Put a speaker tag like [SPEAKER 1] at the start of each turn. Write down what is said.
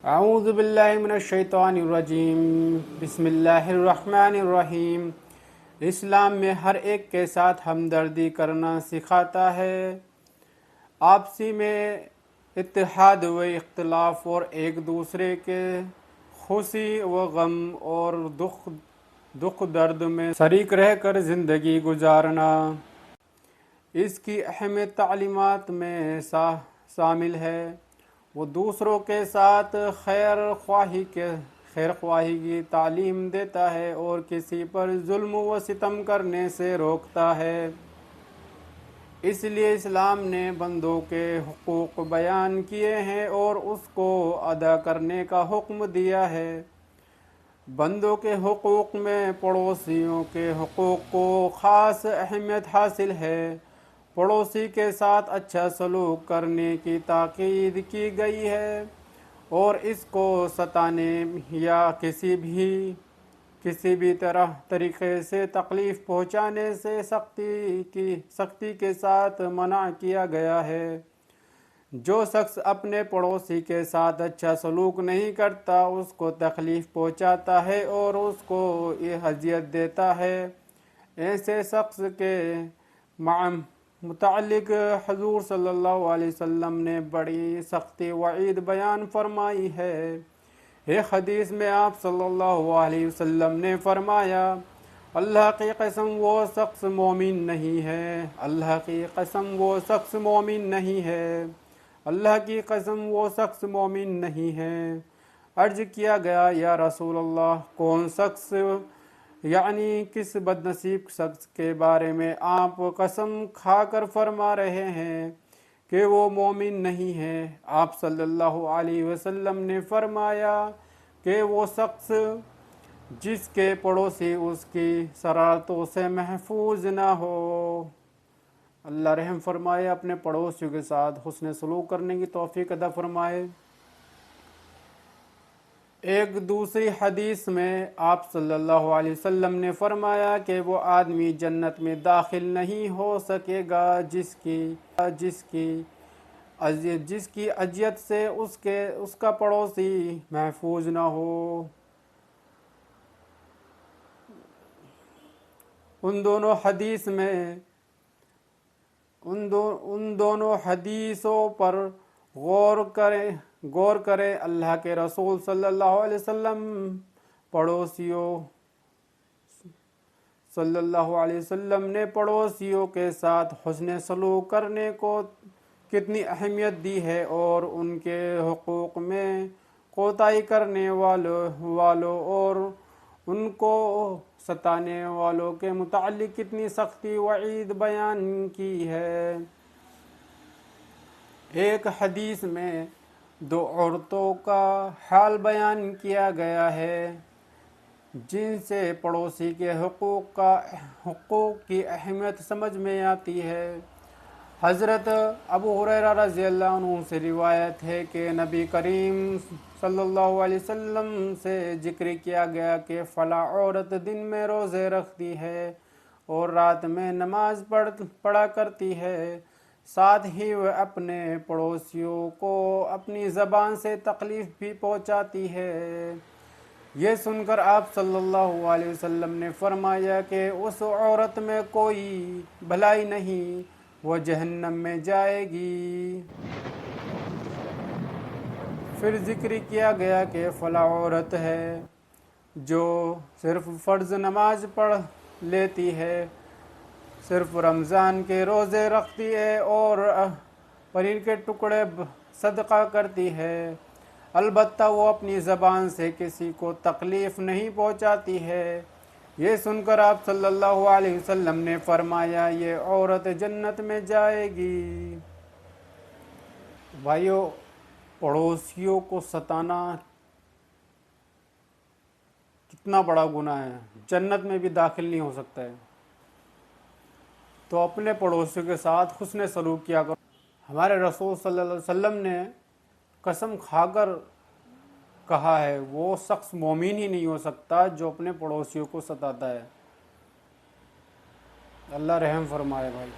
[SPEAKER 1] اعوذ باللہ من الشیطان الرجیم بسم اللہ الرحمن الرحیم۔ اسلام میں ہر ایک کے ساتھ ہمدردی کرنا سکھاتا ہے، آپسی میں اتحاد و اختلاف اور ایک دوسرے کے خوشی و غم اور دکھ درد میں شریک رہ کر زندگی گزارنا۔ اس کی اہم تعلیمات میں شامل ہے وہ دوسروں کے ساتھ خیر خواہی کی تعلیم دیتا ہے اور کسی پر ظلم و ستم کرنے سے روکتا ہے۔ اس لیے اسلام نے بندوں کے حقوق بیان کیے ہیں اور اس کو ادا کرنے کا حکم دیا ہے۔ بندوں کے حقوق میں پڑوسیوں کے حقوق کو خاص اہمیت حاصل ہے۔ پڑوسی کے ساتھ اچھا سلوک کرنے کی تاکید کی گئی ہے اور اس کو ستانے یا کسی بھی طریقے سے تکلیف پہنچانے سے سختی کے ساتھ منع کیا گیا ہے۔ جو شخص اپنے پڑوسی کے ساتھ اچھا سلوک نہیں کرتا، اس کو تکلیف پہنچاتا ہے اور اس کو اذیت دیتا ہے، ایسے شخص کے متعلق حضور صلی اللہ علیہ وسلم نے بڑی سختی وعید بیان فرمائی ہے۔ ایک حدیث میں آپ صلی اللہ علیہ وسلم نے فرمایا، اللہ کی قسم وہ شخص مومن نہیں ہے، اللہ کی قسم وہ شخص مومن نہیں ہے، اللہ کی قسم وہ شخص مومن نہیں ہے۔ عرض کیا گیا، یا رسول اللہ، کون شخص، یعنی کس بد نصیب شخص کے بارے میں آپ قسم کھا کر فرما رہے ہیں کہ وہ مومن نہیں ہے؟ آپ صلی اللہ علیہ وسلم نے فرمایا کہ وہ شخص جس کے پڑوسی اس کی شرارتوں سے محفوظ نہ ہو۔ اللہ رحم فرمائے، اپنے پڑوسیوں کے ساتھ حسن سلوک کرنے کی توفیق عطا فرمائے۔ ایک دوسری حدیث میں آپ صلی اللہ علیہ وسلم نے فرمایا کہ وہ آدمی جنت میں داخل نہیں ہو سکے گا جس کی اذیت سے اس کا پڑوسی محفوظ نہ ہو۔ ان دونوں حدیثوں پر غور کریں۔ اللہ کے رسول صلی اللہ علیہ وسلم نے پڑوسیوں کے ساتھ حسن سلوک کرنے کو کتنی اہمیت دی ہے اور ان کے حقوق میں کوتاہی کرنے والوں اور ان کو ستانے والوں کے متعلق کتنی سختی وعید بیان کی ہے۔ ایک حدیث میں دو عورتوں کا حال بیان کیا گیا ہے جن سے پڑوسی کے حقوق کی اہمیت سمجھ میں آتی ہے۔ حضرت ابو ہریرہ رضی اللہ عنہ سے روایت ہے کہ نبی کریم صلی اللہ علیہ وسلم سے ذکر کیا گیا کہ فلاں عورت دن میں روزے رکھتی ہے اور رات میں نماز پڑھا کرتی ہے، ساتھ ہی وہ اپنے پڑوسیوں کو اپنی زبان سے تکلیف بھی پہنچاتی ہے۔ یہ سن کر آپ صلی اللہ علیہ وسلم نے فرمایا کہ اس عورت میں کوئی بھلائی نہیں، وہ جہنم میں جائے گی۔ پھر ذکر کیا گیا کہ فلاں عورت ہے جو صرف فرض نماز پڑھ لیتی ہے، صرف رمضان کے روزے رکھتی ہے اور پنیر کے ٹکڑے صدقہ کرتی ہے، البتہ وہ اپنی زبان سے کسی کو تکلیف نہیں پہنچاتی ہے۔ یہ سن کر آپ صلی اللہ علیہ وسلم نے فرمایا، یہ عورت جنت میں جائے گی۔ بھائیو، پڑوسیوں کو ستانا کتنا بڑا گناہ ہے، جنت میں بھی داخل نہیں ہو سکتا ہے۔ تو اپنے پڑوسیوں کے ساتھ حسن سلوک کیا کرو۔ ہمارے رسول صلی اللہ علیہ وسلم نے قسم کھا کر کہا ہے، وہ شخص مومن ہی نہیں ہو سکتا جو اپنے پڑوسیوں کو ستاتا ہے۔ اللہ رحم فرمائے بھائی۔